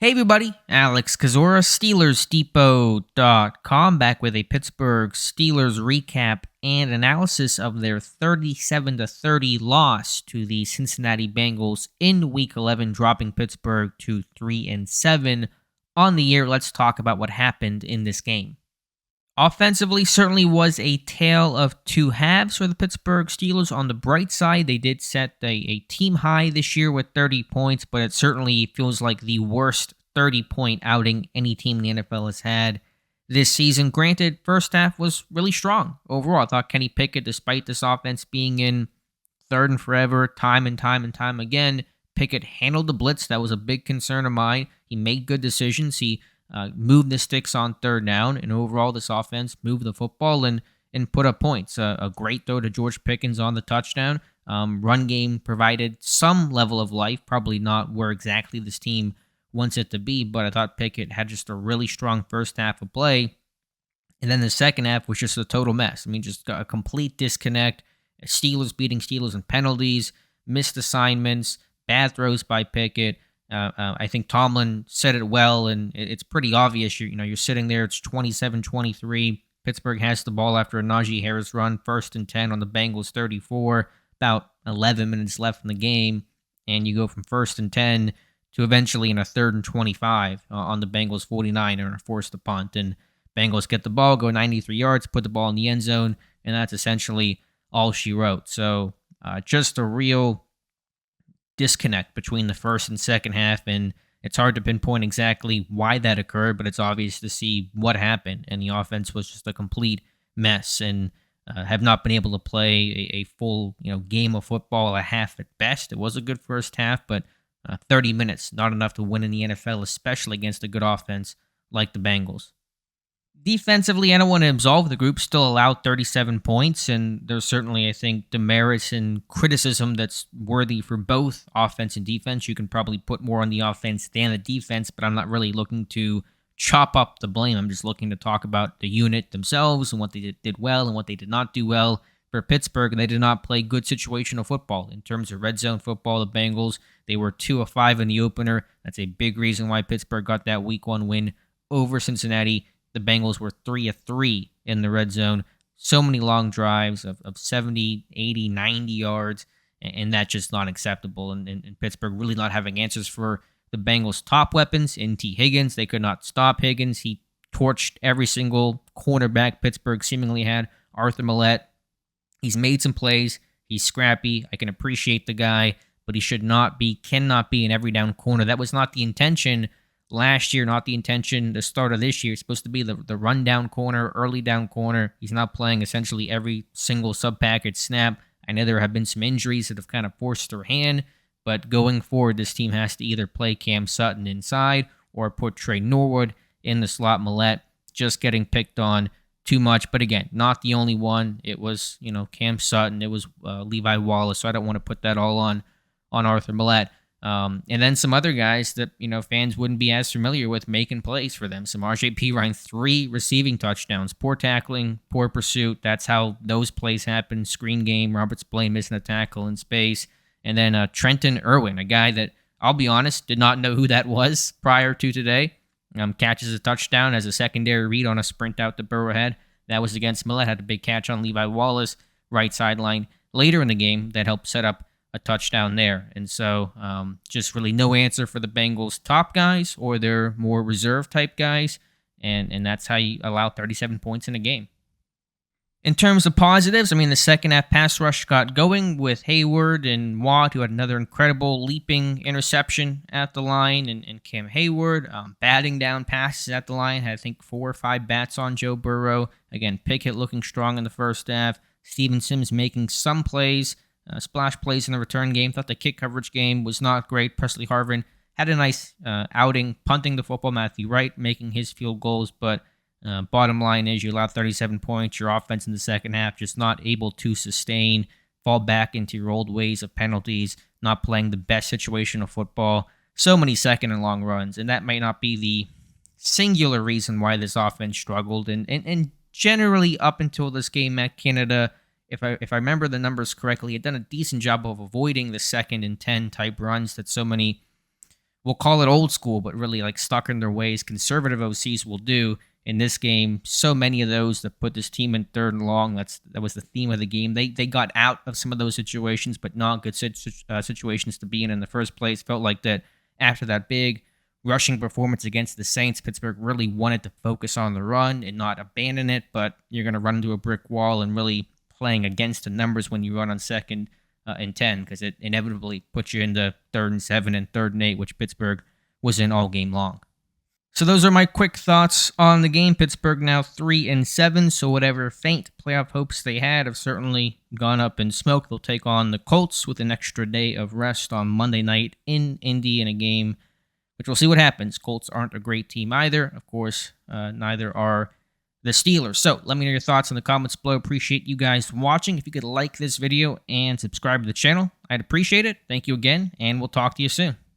Hey everybody, Alex Kazora, SteelersDepot.com, back with a Pittsburgh Steelers recap and analysis of their 37-30 loss to the Cincinnati Bengals in Week 11, dropping Pittsburgh to 3-7 on the year. Let's talk about what happened in this game. Offensively, certainly was a tale of two halves for the Pittsburgh Steelers. On the bright side, they did set a team high this year with 30 points, but it certainly feels like the worst 30-point outing any team in the NFL has had this season. Granted, first half was really strong overall. I thought Kenny Pickett, despite this offense being in third and forever, time and time again, Pickett handled the blitz. That was a big concern of mine. He made good decisions. He moved the sticks on third down, and overall this offense moved the football and put up points. A great throw to George Pickens on the touchdown. Run game provided some level of life, probably not where exactly this team wants it to be, but I thought Pickett had just a really strong first half of play, and then the second half was just a total mess. I mean, just a complete disconnect. Steelers beating Steelers in penalties, missed assignments, bad throws by Pickett. I think Tomlin said it well, and it's pretty obvious. You're sitting there. It's 27-23. Pittsburgh has the ball after a Najee Harris run, 1st and 10 on the Bengals 34, about 11 minutes left in the game, and you go from 1st and 10 to eventually in a 3rd and 25 on the Bengals 49 and are forced to punt. And Bengals get the ball, go 93 yards, put the ball in the end zone, and that's essentially all she wrote. So just a real disconnect between the first and second half, and it's hard to pinpoint exactly why that occurred, but it's obvious to see what happened, and the offense was just a complete mess and have not been able to play a full game of football, a half at best. It was a good first half, but 30 minutes, not enough to win in the NFL, especially against a good offense like the Bengals. Defensively, I don't want to absolve the group, still allowed 37 points, and there's certainly, I think, demerits and criticism that's worthy for both offense and defense. You can probably put more on the offense than the defense, but I'm not really looking to chop up the blame. I'm just looking to talk about the unit themselves and what they did well and what they did not do well. For Pittsburgh, they did not play good situational football. In terms of red zone football, the Bengals, they were 2 of 5 in the opener. That's a big reason why Pittsburgh got that Week 1 win over Cincinnati. The Bengals were 3 of 3 in the red zone. So many long drives of 70, 80, 90 yards, and that's just not acceptable. And Pittsburgh really not having answers for the Bengals' top weapons in T. Higgins. They could not stop Higgins. He torched every single cornerback Pittsburgh seemingly had. Arthur Millette, he's made some plays. He's scrappy. I can appreciate the guy, but he cannot be an every down corner. That was not the intention last year, not the intention the start of this year. It's supposed to be the run down corner, early down corner. He's not playing essentially every single sub-package snap. I know there have been some injuries that have kind of forced their hand, but going forward, this team has to either play Cam Sutton inside or put Trey Norwood in the slot. Millette just getting picked on too much, but again, not the only one. It was, Cam Sutton, it was Levi Wallace, so I don't want to put that all on Arthur Millette. And then some other guys that, fans wouldn't be as familiar with making plays for them. Some RJ Pirine, 3 receiving touchdowns, poor tackling, poor pursuit. That's how those plays happen. Screen game, Robert Spillane missing a tackle in space. And then Trenton Irwin, a guy that, I'll be honest, did not know who that was prior to today. Catches a touchdown as a secondary read on a sprint out to Burrowhead. That was against Millette. Had a big catch on Levi Wallace, right sideline later in the game that helped set up a touchdown there. And so just really no answer for the Bengals' top guys or their more reserve type guys. And that's how you allow 37 points in a game. In terms of positives, the second half pass rush got going with Hayward and Watt, who had another incredible leaping interception at the line, and Cam Hayward batting down passes at the line, had I think 4 or 5 bats on Joe Burrow. Again, Pickett looking strong in the first half. Steven Sims making some plays. Splash plays in the return game. Thought the kick coverage game was not great. Presley Harvin had a nice outing, punting the football. Matthew Wright making his field goals, but bottom line is you allow 37 points. Your offense in the second half just not able to sustain, fall back into your old ways of penalties, not playing the best situation of football. So many second and long runs, and that might not be the singular reason why this offense struggled. And generally up until this game at Canada, if I remember the numbers correctly, had done a decent job of avoiding the 2nd and 10 type runs that so many we'll call it old school, but really like stuck in their ways. Conservative OCs will do. In this game, so many of those that put this team in third and long. That was the theme of the game. They got out of some of those situations, but not good situations to be in the first place. Felt like that after that big rushing performance against the Saints, Pittsburgh really wanted to focus on the run and not abandon it, but you're going to run into a brick wall and really playing against the numbers when you run on 2nd and 10, because it inevitably puts you into 3rd and 7 and 3rd and 8, which Pittsburgh was in all game long. So those are my quick thoughts on the game. Pittsburgh now 3 and 7, so whatever faint playoff hopes they had have certainly gone up in smoke. They'll take on the Colts with an extra day of rest on Monday night in Indy in a game which we'll see what happens. Colts aren't a great team either. Of course, neither are the Steelers. So let me know your thoughts in the comments below. Appreciate you guys watching. If you could like this video and subscribe to the channel, I'd appreciate it. Thank you again, and we'll talk to you soon.